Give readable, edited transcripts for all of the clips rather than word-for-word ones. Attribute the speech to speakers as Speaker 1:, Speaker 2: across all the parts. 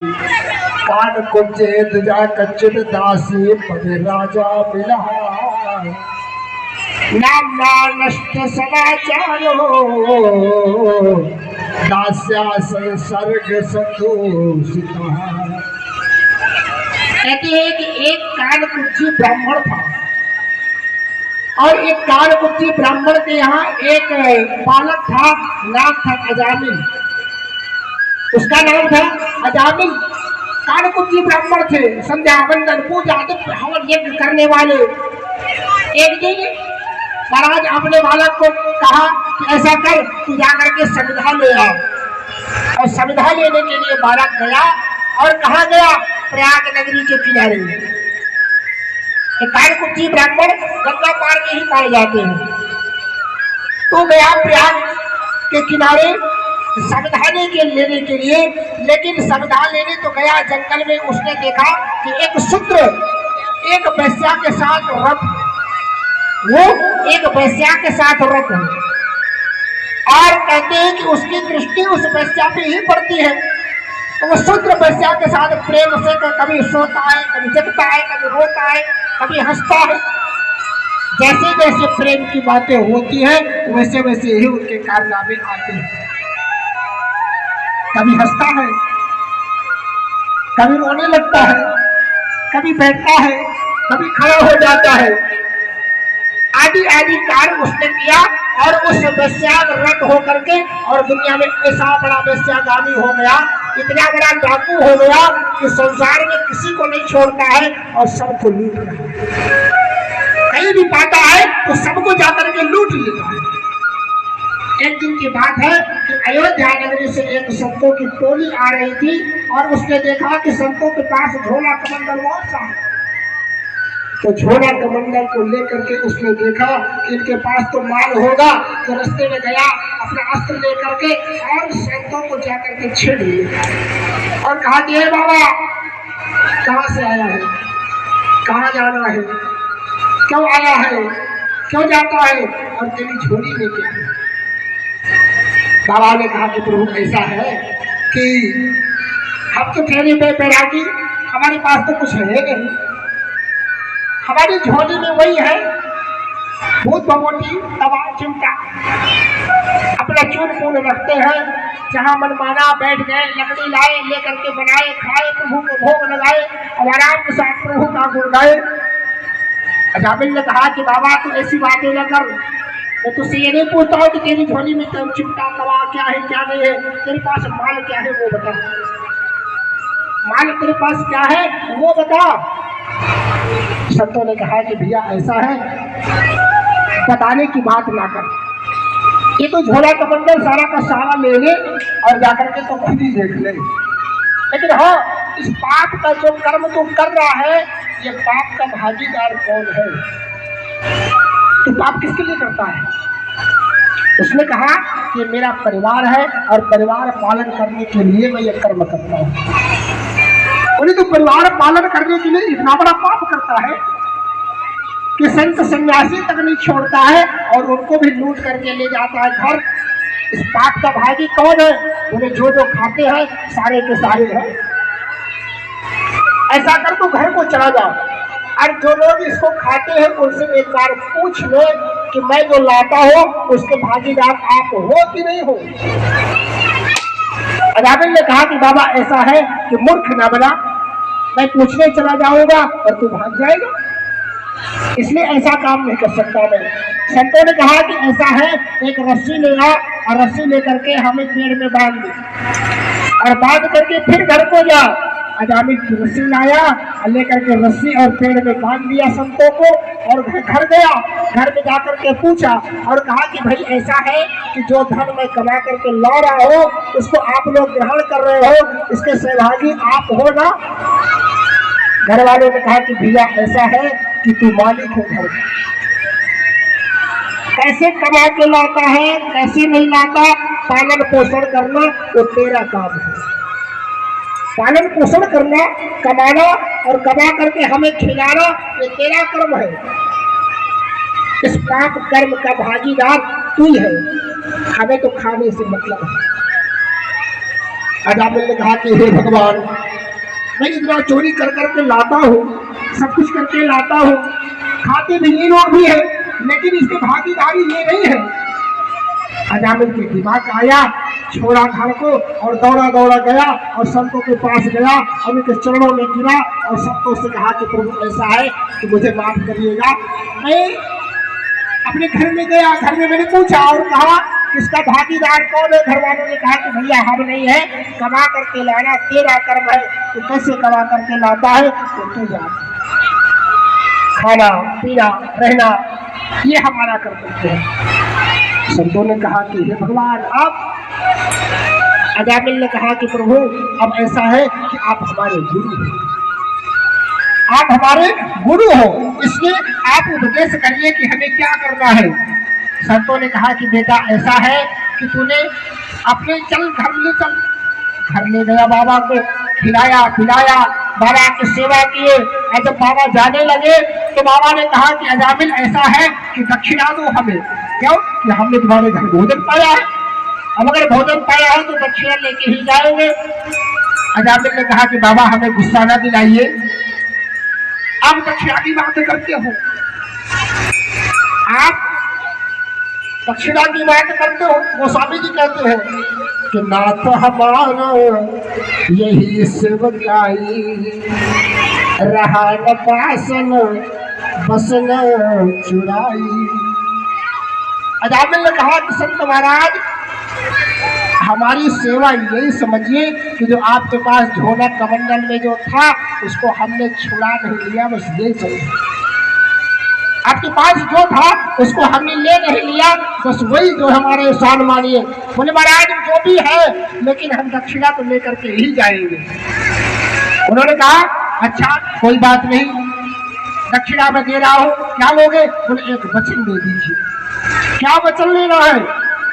Speaker 1: कान कुंजेत जा कच्चित दासी पद राजा मिला नाम नष्ट समाचारो दास्या संसर्ग संतोषिता। कहते हैं कि एक कानकुब्जी ब्राह्मण था और एक कानकुब्जी ब्राह्मण के यहाँ एक बालक था, नाम था अजामिल। उसका नाम था अजामिल। कानकुब्जी ब्राह्मण थे, संध्या वंदन पूजा हवन यज्ञ करने वाले। एक दिन महाराज अपने बालक को कहा कि ऐसा कर, तू जाकर के संविधा ले आ। और संविधा लेने के लिए बालक गया और कहा गया, प्रयाग नगरी के किनारे। कानकुब्जी ब्राह्मण गंगा पार में ही पाए जाते हैं। तो गया प्रयाग के किनारे संविधा लेने के लिए, लेकिन संविधा लेने तो गया जंगल में। उसने देखा कि एक शूद्र एक वैश्या के साथ रत, वो एक वैश्या के साथ रत है और कहते हैं कि उसकी दृष्टि उस वैश्या पे ही पड़ती है। तो वो शूद्र वैश्या के साथ प्रेम से कभी सोता है, कभी जगता है, कभी रोता है, कभी हंसता है। जैसे जैसे प्रेम की बातें होती हैं वैसे वैसे ही उनके कारनामे आते हैं। कभी हंसता है, कभी रोने लगता है, कभी बैठता है, कभी खड़ा हो जाता है। आदि आदि कार्य उसने किया और उस वैश्याव्रत होकर के और दुनिया में ऐसा बड़ा वैश्यागामी हो गया, इतना बड़ा डाकू हो गया कि संसार में किसी को नहीं छोड़ता है और सबको लूट रहा है। कहीं भी पाता है तो सबको जाकर के लूट लेता है। एक दिन की बात है कि अयोध्या नगरी से एक संतों की टोली आ रही थी और उसने देखा कि संतों के पास झोला कमंडल बहुत सा है। तो झोला कमंडल को लेकर के उसने देखा कि इनके पास तो माल होगा, तो रास्ते में गया अपना अस्त्र लेकर के और संतों को जाकर के छेड़ लिया और कहा कि हे बाबा, कहाँ से आया है, कहाँ जाना है, क्यों आया है, क्यों जाता है और तेरी झोली में क्या है। बाबा ने कहा कि प्रभु ऐसा है कि हम तो ठहरे पे बैरागी, हमारे पास तो कुछ है नहीं, हमारी झोली में वही है भूत भगवती तवा चिमटा, अपना चून पून रखते हैं, जहाँ मनमाना बैठ गए, लकड़ी लाए, लेकर के बनाए, खाए, प्रभु को भोग लगाए और आराम के साथ प्रभु का गुण गाए। अजामिल ने कहा कि बाबा तू ऐसी बातें न कर, मैं तुझसे ये नहीं पूछता हूँ कि तेरी झोली में चिमटा तवा क्या है क्या नहीं है, तेरे पास माल क्या है वो बता, माल तेरे पास क्या है वो बता। संतों ने कहा कि भैया ऐसा है, बताने की बात ना कर, ये तो झोला कमंडल सारा का सारा ले ले और जाकर के तो खुद ही देख ले। लेकिन हाँ, इस पाप का जो कर्म तू कर रहा है, ये पाप का भागीदार कौन है, तू पाप किसके लिए करता है। उसने कहा कि मेरा परिवार है और परिवार पालन करने के लिए मैं ये कर्म करता हूँ। उन्हें तो परिवार पालन करने के लिए इतना बड़ा पाप करता है कि संत सन्यासी तक नहीं छोड़ता है और उनको भी लूट करके ले जाता है घर। इस पाप का भागी कौन है, उन्हें जो जो खाते हैं सारे के सारे हैं। ऐसा कर तू घर को चला जाओ और जो लोग इसको खाते हैं उनसे एक बार पूछ लो कि मैं जो लाता हूँ उसके भागीदार आप हो कि नहीं हो। अजामिल ने कहा कि बाबा ऐसा है कि मूर्ख न बना, मैं पूछने चला जाऊंगा और तू भाग जाएगा, इसलिए ऐसा काम नहीं कर सकता मैं। संतों ने कहा कि ऐसा है, एक रस्सी ले आ और रस्सी लेकर के हमें पेड़ में बांध दे और बांध करके फिर घर को जा। अजामिल की रस्सी लाया और लेकर के रस्सी और पेड़ में बांध दिया संतों को और घर गया। घर में जाकर के पूछा और कहा कि भाई ऐसा है कि जो धन मैं कमा करके ला रहा हूँ उसको आप लोग ग्रहण कर रहे हो, इसके सहभागी आप हो ना। घर वालों ने कहा कि भैया ऐसा है कि तू मालिक है घर का, कैसे कमा के लाता है कैसे नहीं लाता, पालन पोषण करना वो तेरा काम है। पालन पोषण करना, कमाना और कमा करके हमें खिलाना ये तेरा कर्म है। इस पाप कर्म का भागीदार तू ही है, हमें तो खाने से मतलब है। अजामिल ने कहा कि हे भगवान, मैं इतना चोरी कर करके लाता हूँ, सब कुछ करके लाता हूँ, खाते भी ये लोग भी है, लेकिन इसके भागीदारी ये नहीं है। अजामिल के दिमाग आया, छोड़ा घर को और दौड़ा दौड़ा गया और संतों के पास गया और उनके चरणों में गिरा और संतों से कहा कि प्रभु ऐसा है कि मुझे माफ करिएगा। मैं अपने घर में गया, घर में मैंने पूछा और कहा किसका भागीदार कौन है? घर वालों ने कहा कि भैया हम नहीं है, कमा करके लाना तेरा कर्म है, तू कैसे कमा करके लाता है तो तू जा, खाना पीना रहना ये हमारा कर्तव्य है। संतों ने कहा कि हे भगवान आप। अजामिल ने कहा कि प्रभु अब ऐसा है कि आप हमारे गुरु हैं, आप हमारे गुरु हो, इसलिए आप उपदेश करिए कि हमें क्या करना है। संतों ने कहा कि बेटा ऐसा है कि तूने अपने चल घर ले चल। घर ले गया, बाबा को खिलाया पिलाया, बाबा की सेवा किए। और जब बाबा जाने लगे तो बाबा ने कहा कि अजामिल ऐसा है कि दक्षिणा दो हमें, क्यों कि हमने तुम्हारे घर भोजन पाया है, अब अगर भोजन पाया है तो दक्षिणा लेके ही जाएंगे। अजामिल ने कहा कि बाबा हमें गुस्सा ना दिलाइए, आप दक्षिणा की बातें करते हो, आप दक्षिणा की बात करते हो। गोस्वामी जी कहते हैं कि नाथ हमारा यही सेवकाई, रहा न पासन बसन चुराई। अजामिल ने कहा कि संत महाराज हमारी सेवा यही समझिए कि जो आपके पास झोला कमंडल में जो था उसको हमने छुड़ा नहीं लिया, बस यही समझिए। आपके पास जो था उसको हमने ले नहीं लिया, बस वही जो हमारे एहसान मानिए। बोले महाराज जो भी है लेकिन हम दक्षिणा को लेकर के ही जाएंगे। उन्होंने कहा अच्छा कोई बात नहीं, दक्षिणा में दे रहा हूँ, क्या लोगे? बोले एक वचन दे दीजिए। क्या वचन लेना है?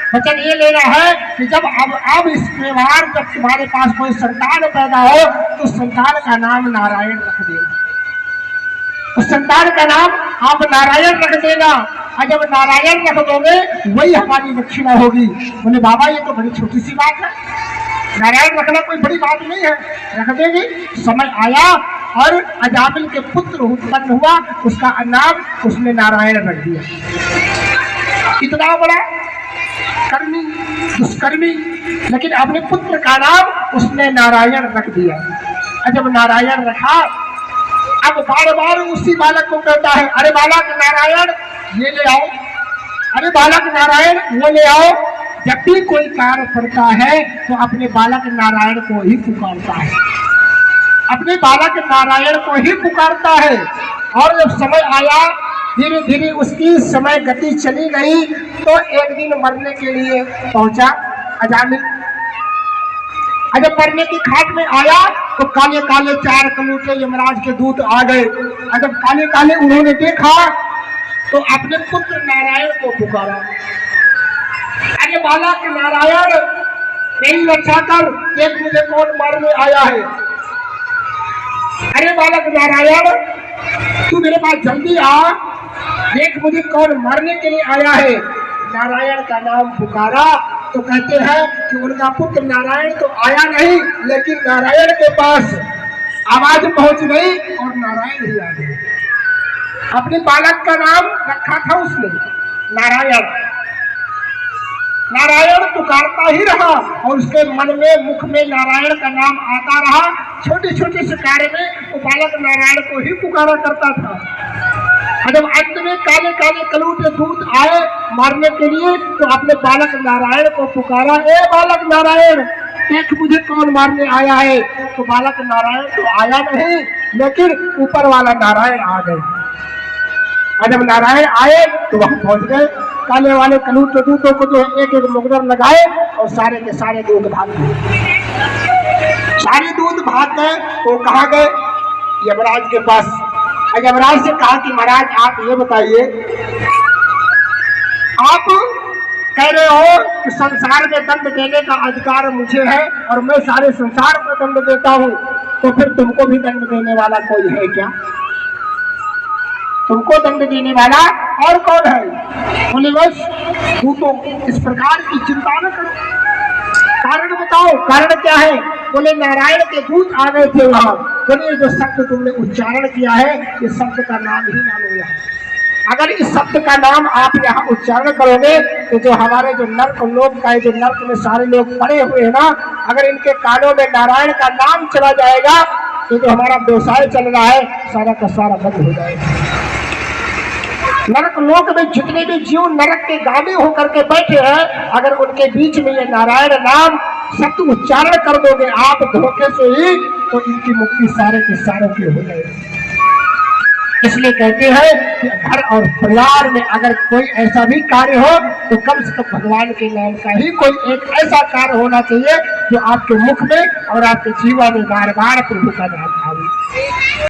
Speaker 1: वचन ये लेना है कि जब अब इस व्यवहार जब तुम्हारे पास कोई संतान पैदा हो तो संतान का नाम नारायण रख देना, उस संतान का नाम आप नारायण रख देना, और जब नारायण रख दोगे वही हमारी दक्षिणा होगी। बोले बाबा ये तो बड़ी छोटी सी बात है, नारायण रखना कोई बड़ी बात नहीं है, रख देंगे। समय आया और अजामिल के पुत्र उत्पन्न हुआ, उसका नाम उसने नारायण रख दिया। इतना बड़ा कर्मी दुष्कर्मी, लेकिन अपने पुत्र का नाम उसने नारायण रख दिया। और जब नारायण रखा अब बार बार उसी बालक को कहता है अरे बालक नारायण ये ले आओ, अरे बालक नारायण वो ले आओ। जब भी कोई कार्य करता है तो अपने बालक नारायण को ही पुकारता है, अपने बालक नारायण को ही पुकारता है। और जब समय आया धीरे धीरे उसकी समय गति चली गई तो एक दिन मरने के लिए पहुंचा अजामिल। जब मरने की खाट में आया तो काले काले 4 कलूटे यमराज के दूत आ गए। जब काले काले उन्होंने देखा तो अपने पुत्र नारायण को पुकारा, अरे बालक नारायण मेरी रक्षा कर, देख मुझे कौन मारने आया है। अरे बालक नारायण तू मेरे पास जल्दी आ, देख मुझे कौन मारने के लिए आया है। नारायण का नाम पुकारा तो कहते हैं कि उनका पुत्र नारायण तो आया नहीं, लेकिन नारायण के पास आवाज पहुंच गई और नारायण ही आ गए। अपने बालक का नाम रखा था उसने नारायण। नारायण पुकारता ही रहा और उसके मन में मुख में नारायण का नाम आता रहा। छोटे छोटे से कार्य में वो बालक नारायण को ही पुकारा करता था। जब अंत में काले काले कलूटे दूत आए मारने के लिए तो अपने बालक नारायण को पुकारा, ए बालक नारायण देख मुझे कौन मारने आया है। तो बालक नारायण तो आया नहीं, लेकिन ऊपर वाला नारायण आ गए। और जब नारायण आए तो वहां पहुंच गए। काले वाले कलूटे दूतों को जो एक एक मुकदर लगाए और सारे के सारे दूत भाग गए। सारे दूत भाग गए तो कहाँ गए? यमराज के पास। यमराज से कहा कि महाराज आप ये बताइए, आप कह रहे हो कि संसार में दंड देने का अधिकार मुझे है और मैं सारे संसार को दंड देता हूँ, तो फिर तुमको भी दंड देने वाला कोई है क्या? तुमको दंड देने वाला और कौन है? बोले बस तू तो इस प्रकार की चिंता न करो, कारण बताओ, कारण क्या है? बोले नारायण के दूत आ गए थे वहां। बोले जो शब्द तुमने उच्चारण किया है ये शब्द का नाम ही ना लो यहाँ। अगर इस शब्द का नाम आप यहाँ उच्चारण करोगे तो जो हमारे जो नर्क लोक का है, जो नर्क में सारे लोग पड़े हुए हैं ना, अगर इनके कानों में नारायण का नाम चला जाएगा तो जो हमारा व्यवसाय चल रहा है सारा का सारा बंद हो जाएगा। नरक लोक में जितने भी जीव नरक के गाने होकर के बैठे हैं, अगर उनके बीच में ये नारायण नाम शब्द उच्चारण कर दोगे आप धोखे से ही, तो इनकी मुक्ति सारे के सारों की हो जाएगी। इसलिए कहते हैं कि घर और परिवार में अगर कोई ऐसा भी कार्य हो तो कम से कम भगवान के नाम का ही कोई एक ऐसा कार्य होना चाहिए जो आपके मुख में और आपके जीवन में बार बार प्रभु का नाम आवे।